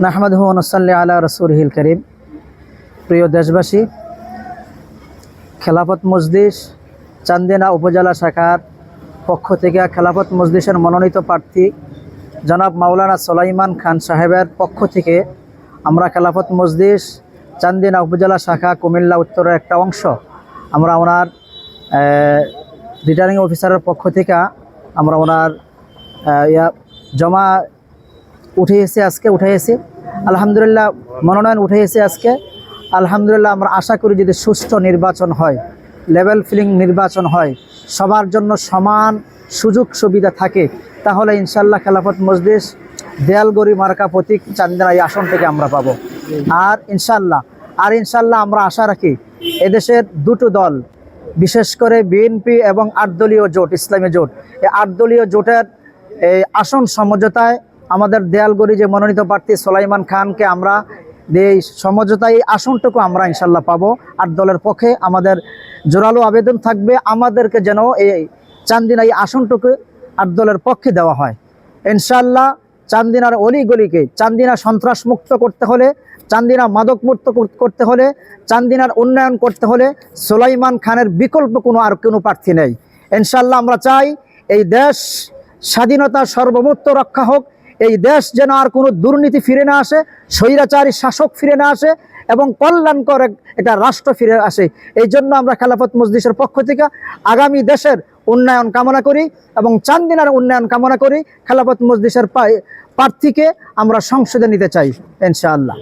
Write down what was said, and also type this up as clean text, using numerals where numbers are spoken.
নাহমাদুহু ওয়া নুসাল্লি আলা রাসূলিহিল কারীম। প্রিয় দেশবাসী, খেলাফত মজলিস চান্দিনা উপজেলা শাখার পক্ষ থেকে খেলাফত মজলিসের মনোনীত প্রার্থী জনাব মাওলানা সুলাইমান খান সাহেবের পক্ষ থেকে আমরা খেলাফত মজলিস চান্দিনা উপজেলা শাখা কুমিল্লা উত্তরের একটা অংশ আমরা ওনার রিটার্নিং অফিসারের পক্ষ থেকে আমরা ওনার জমা উঠেছি আলহামদুলিল্লাহ, মনোনয়ন উঠেছে আজকে। আলহামদুলিল্লাহ, আমরা আশা করি যদি সুষ্ঠু নির্বাচন হয়, লেভেল ফিলিং নির্বাচন হয়, সবার জন্য সমান সুযোগ সুবিধা থাকে, তাহলে ইনশাল্লাহ খেলাফত মজলিস দেয়ালগড়ি মার্কা প্রতীক চান্দিনা এই আসন থেকে আমরা পাবো। আর ইনশাল্লাহ আমরা আশা রাখি এদেশের দুটো দল, বিশেষ করে বিএনপি এবং 8 দলীয় জোট, ইসলামী জোট, এই 8 দলীয় জোটের এই আসন সমঝোতায় আমাদের দেয়ালগড়ি যে মনোনীত প্রার্থী সুলাইমান খানকে আমরা এই সমঝোতায় আসনটুকু আমরা ইনশাল্লাহ পাবো। 8 দলের পক্ষে আমাদের জোরালো আবেদন থাকবে আমাদেরকে যেন এই চান্দিনা এই আসনটুকু 8 দলের পক্ষে দেওয়া হয়। ইনশাল্লাহ চান্দিনার অলিগলিকে চান্দিনা সন্ত্রাস মুক্ত করতে হলে, চান্দিনা মাদক মুক্ত করতে হলে, চান্দিনার উন্নয়ন করতে হলে সুলাইমান খানের বিকল্প আর কোনো প্রার্থী নেই। ইনশাল্লাহ আমরা চাই এই দেশ স্বাধীনতা সর্বমুক্ত রক্ষা হোক, এই দেশ যেন আর কোনো দুর্নীতি ফিরে না আসে, স্বৈরাচারী শাসক ফিরে না আসে এবং কল্যাণকর একটা রাষ্ট্র ফিরে আসে। এই জন্য আমরা খেলাফত মজলিসের পক্ষ থেকে আগামী দেশের উন্নয়ন কামনা করি এবং চান্দিনার উন্নয়ন কামনা করি। খেলাফত মজলিসের প্রার্থীকে আমরা সংসদে নিতে চাই ইনশাআল্লাহ।